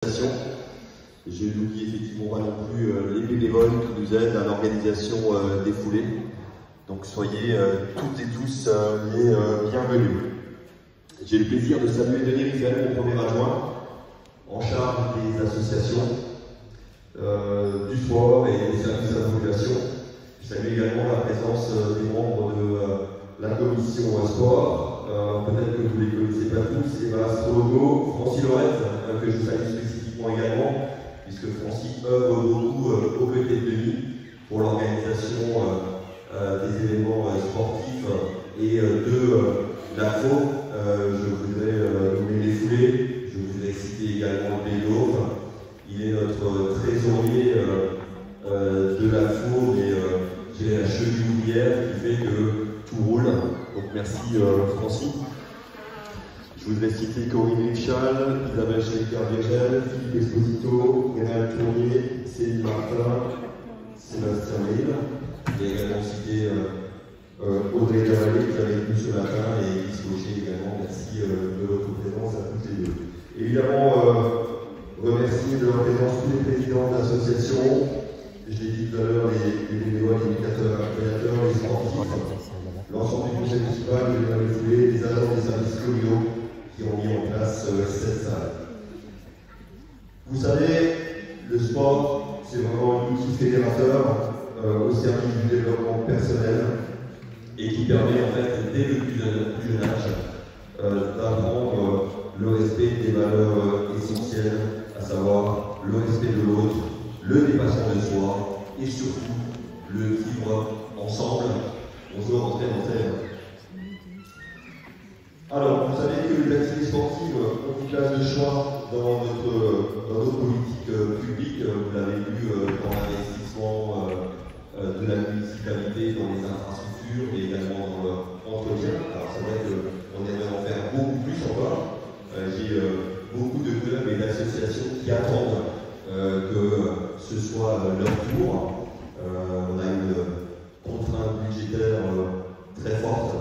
Je n'oublie effectivement pas non plus les bénévoles qui nous aident à l'organisation des foulées. Donc soyez toutes et tous les bienvenus. J'ai le plaisir de saluer Denis Riffel, mon premier adjoint, en charge des associations, du sport et des services à la population. Je salue également la présence des membres de la commission sport. Peut-être que vous ne les connaissez pas tous. Eva Astrologo, Francis Lorette, que je salue spécifiquement également, puisque Francis œuvre beaucoup aux côtés de Denis pour l'organisation des événements sportifs et de l'AFO. Je voudrais nommer les foulées, je voudrais citer également le vélo. Il est notre trésorier de l'AFO, mais j'ai la cheville ouvrière qui fait que tout roule. Donc merci Francis. Je voudrais citer Corinne Richal, Isabelle Schnecker-Végel, Philippe Esposito, Réal Tournier, Céline Martin, Sébastien Mille. J'ai également cité Audrey Davalé qui est avec nous ce matin et Yves Gaucher également. Merci de votre présence à toutes les deux. Évidemment, remercier de leur présence tous les présidents d'associations. Je l'ai dit tout à l'heure, les bénévoles, les éducateurs, les sportifs, l'ensemble du conseil municipal, les foulées, les agents des services communaux qui ont mis en place cette salle. Vous savez, le sport, c'est vraiment un outil fédérateur au service du développement personnel et qui permet en fait, dès le plus jeune âge, d'apprendre le respect des valeurs essentielles, à savoir le respect de l'autre, le dépassement de soi et surtout le vivre ensemble. On se rentrer en terre. Alors, vous savez que les activités sportives ont une place de choix dans notre politique publique. Vous l'avez vu dans l'investissement de la municipalité dans les infrastructures et également dans l'entretien. Alors, c'est vrai qu'on aimerait en faire beaucoup plus encore. J'ai beaucoup de clubs et d'associations qui attendent que ce soit leur tour. On a une contrainte budgétaire très forte,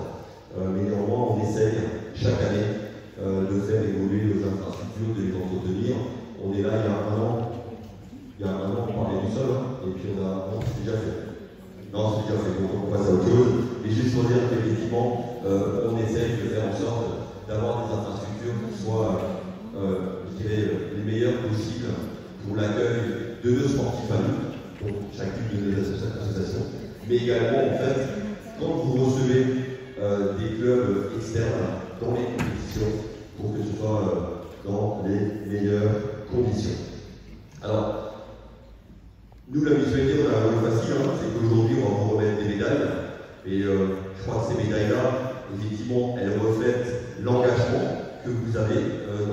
mais néanmoins on essaye chaque année de faire évoluer nos infrastructures, de les entretenir. On est là il y a un an on parlait du sol, et puis non, c'est déjà fait. Non, c'est déjà fait, donc on passe à autre chose. Et juste pour dire qu'effectivement, on essaye de faire en sorte d'avoir des infrastructures qui soient, je dirais, les meilleures possibles pour l'accueil de nos sportifs à nous, donc chacune de nos associations. Mais également, en fait, quand vous recevez des clubs externes dans les compétitions, pour que ce soit dans les meilleures conditions. Alors, nous, la mutualité, on a un rôle facile, c'est qu'aujourd'hui, on va vous remettre des médailles. Et je crois que ces médailles-là, effectivement, elles reflètent l'engagement que vous avez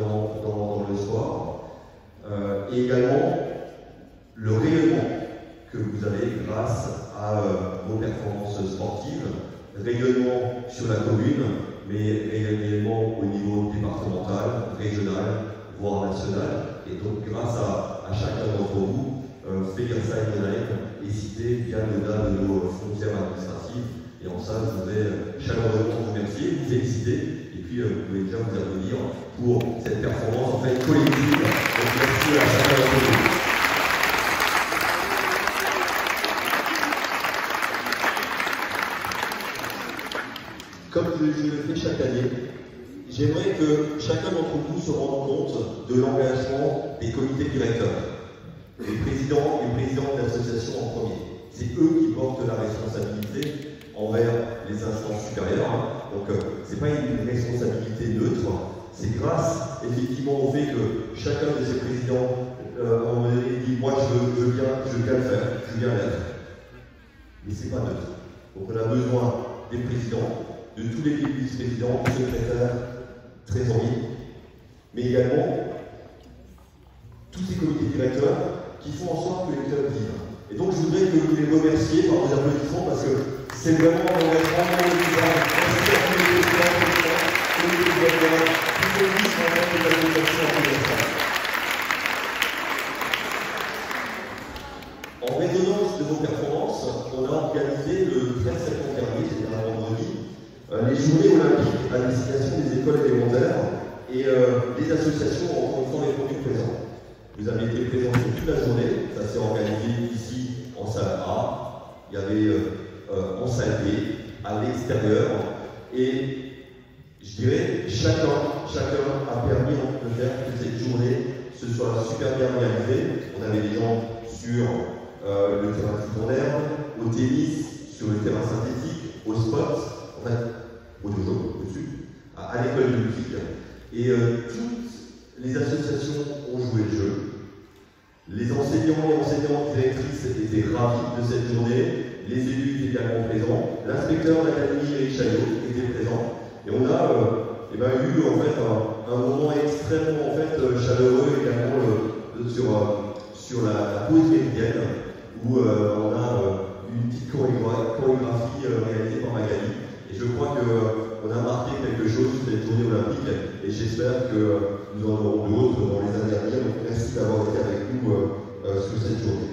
dans le sport. Et également, le rayonnement que vous avez grâce à vos performances sportives, rayonnement sur la commune, mais également au niveau départemental, régional, voire national. Et donc, grâce à chacun d'entre vous, Fégersa et Monaïque est cité bien au-delà de nos frontières administratives. Et en ça, je voudrais chaleureusement vous remercier, vous féliciter, et puis vous pouvez déjà vous applaudir pour cette performance en fait collective. Donc, merci à chacun d'entre vous. Comme je le fais chaque année, j'aimerais que chacun d'entre vous se rende compte de l'engagement des comités directeurs, les présidents et présidentes d'associations en premier. C'est eux qui portent la responsabilité envers les instances supérieures. Donc, ce n'est pas une responsabilité neutre, c'est grâce effectivement au fait que chacun de ces présidents dit « moi je viens le faire, je viens l'être ». Mais ce n'est pas neutre. Donc on a besoin des présidents, de tous les vice-présidents, secrétaires, trésoriers, mais également tous ces comités directeurs qui font en sorte que les clubs vivent. Et donc je voudrais que vous les remerciez par vos applaudissements parce que c'est vraiment un engagement de En résonance de vos performances, on a organisé le 13 septembre dernier, c'était un vendredi, les journées olympiques à destination des écoles élémentaires et les associations ont répondu présent. Vous avez été présents toute la journée, ça s'est organisé ici en salle A, il y avait en salle B, à l'extérieur, et je dirais chacun a permis de faire que cette journée se soit super bien réalisée. On avait des gens sur le terrain de foot en herbe, au tennis, sur le terrain synthétique, au sport, en fait, au dojo, au-dessus, à l'école de musique. Et toutes les associations ont joué le jeu. Les enseignants et enseignantes directrices étaient ravis de cette journée. Les élus étaient également présents. L'inspecteur d'académie, Eric Chaillot, était présent. Et on a eu en fait un moment extrêmement chaleureux également sur la pause méridienne où on a une petite chorégraphie réalisée par Magali. Et je crois qu'on a marqué quelque chose sur cette journée olympique et j'espère que nous en aurons d'autres dans les années à venir. Donc merci d'avoir été avec nous sur cette journée.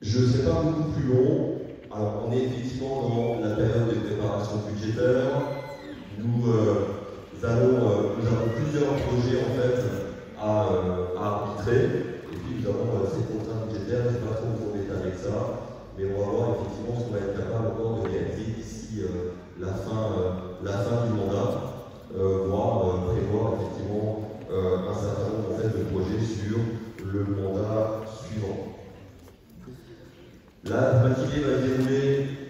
Je ne serai pas beaucoup plus long. Alors, on est effectivement dans la période de préparation budgétaire. Nous avons plusieurs projets en fait à arbitrer. Et puis nous avons ces contraintes budgétaires. Je ne sais pas trop où on est avec ça, mais on va voir effectivement ce qu'on va être capable encore de réaliser d'ici la fin du mandat, voire prévoir effectivement un certain nombre en fait, de projets sur le mandat suivant. La matinée va dérouler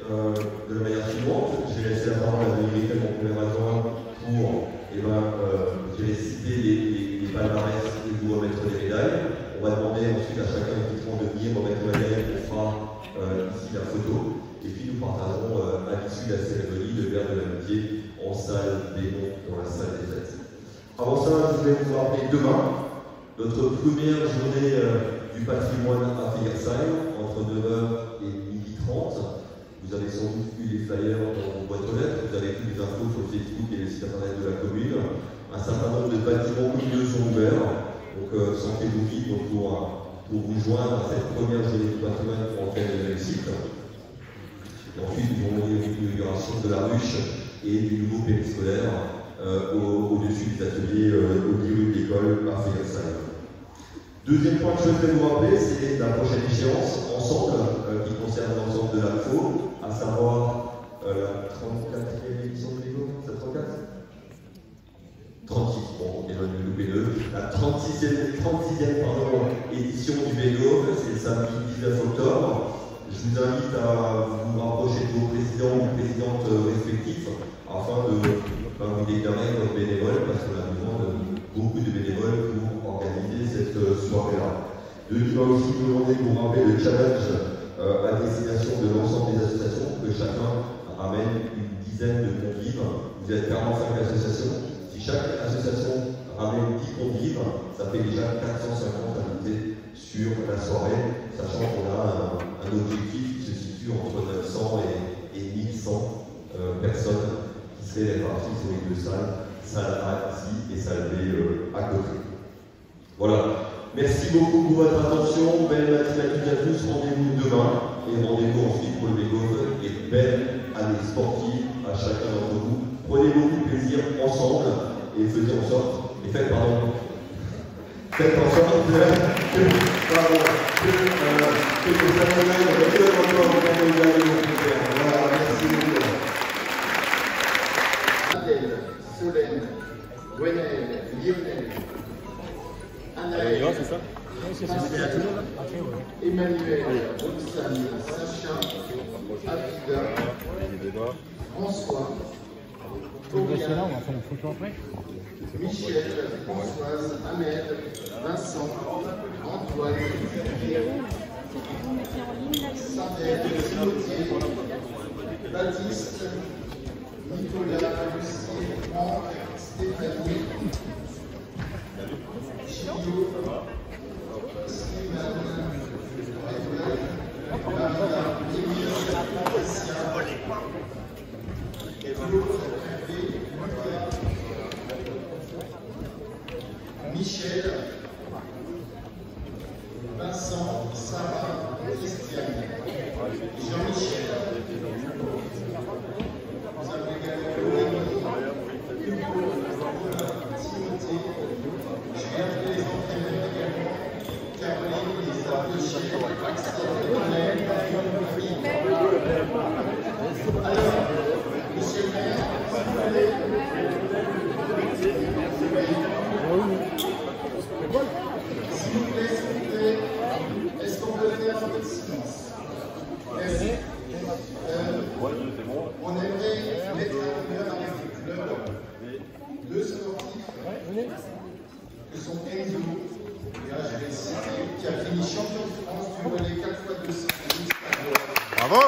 de la manière suivante. Je vais laisser la parole à Dominique, mon premier adjoint, pour citer les palmarès et vous remettre les médailles. On va demander ensuite à chacun effectivement de venir remettre la médaille. On fera ici la photo. Et puis nous partagerons à l'issue de la cérémonie le verre de l'amitié en salle des noms dans la salle des fêtes. Avant ça, je voulais vous rappeler demain notre première journée du patrimoine à Fegersheim entre 9h et 12h30. Vous avez sans doute eu les flyers dans vos boîtes aux lettres, vous avez toutes les infos sur le Facebook et le site internet de la commune. Un certain nombre de bâtiments communaux sont ouverts, donc sentez-vous libre pour vous joindre à cette première journée du patrimoine pour entrer dans le site. Et ensuite, nous allons donner l'inauguration de la ruche et du nouveau périscolaire au-dessus des ateliers au milieu de l'école à Fegersheim. Deuxième point que je voudrais vous rappeler, c'est la prochaine échéance ensemble qui concerne l'ensemble de l'AFO, à savoir la 34e édition de Lego, c'est 34 36, bon, ok, j'en ai loupé deux. La 36e édition du Lego, c'est le samedi 19 octobre. Je vous invite à vous rapprocher de vos présidents ou présidentes respectifs afin de vous déclarer comme bénévole parce qu'on a besoin de beaucoup de bénévoles pour organiser cette soirée-là. Il va aussi vous demander de vous rappeler le challenge à destination de l'ensemble des associations, que chacun ramène une dizaine de convives. Vous êtes 45 associations. Si chaque association ramène 10 convives, ça fait déjà 450 invités sur la soirée, sachant qu'on a un objectif qui se situe entre 900 et 1100 personnes qui seraient réparties sur les deux salles. Salle A ici et salle B à côté. Voilà. Merci beaucoup pour votre attention. Belle matinée à toutes et à tous. Rendez-vous demain et rendez-vous ensuite pour le Lego. Et belle année sportive à chacun d'entre vous. Prenez beaucoup de plaisir ensemble et faites en sorte que vos animaux reviennent encore au Canada. Voilà, merci beaucoup. Solène, Gwenel, Lionel, Anaël, Emmanuel, Roxane, Sacha, Abida, François, Oriane, Michel, Françoise, Ahmed, Vincent, Antoine, Samuel, Timothée, Baptiste, Nicolas, Lucie, Franck, Stéphanie, Chio, Slimane, Maria, Émile, Patricia, Claude, Michel, Vincent, Sarah, Christiane, Jean-Michel. Vous avez également Timothée, que sont Enzo, et là je vais le citer, qui a fini champion de France du relais 4x200. Bravo!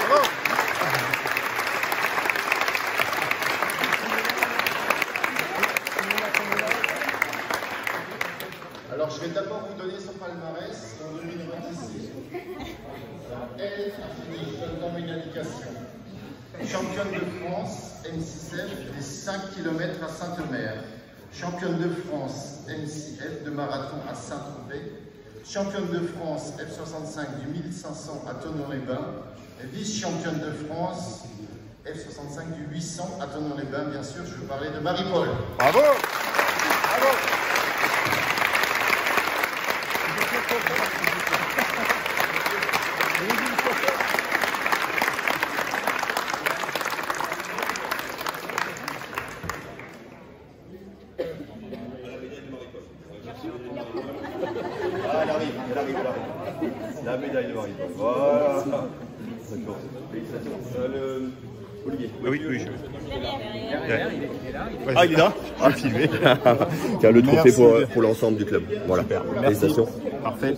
Bravo! Alors je vais d'abord vous donner son palmarès en 2026. Elle a fini, je donne comme une indication. Championne de France M6F des 5 km à Saint-Omer. Championne de France M6F de marathon à Saint-Tropez. Championne de France F65 du 1500 à Thonon-les-Bains. Vice-championne de France F65 du 800 à Thonon-les-Bains. Bien sûr, je veux parler de Marie-Paul. Bravo! Bravo! Ah, elle arrive. La médaille de Marie-Paul. Voilà. D'accord. Félicitations. Olivier. Oui. Ah, il est là. Ah, filmé. Tiens, le trophée pour l'ensemble du club. Voilà. Félicitations. Parfait.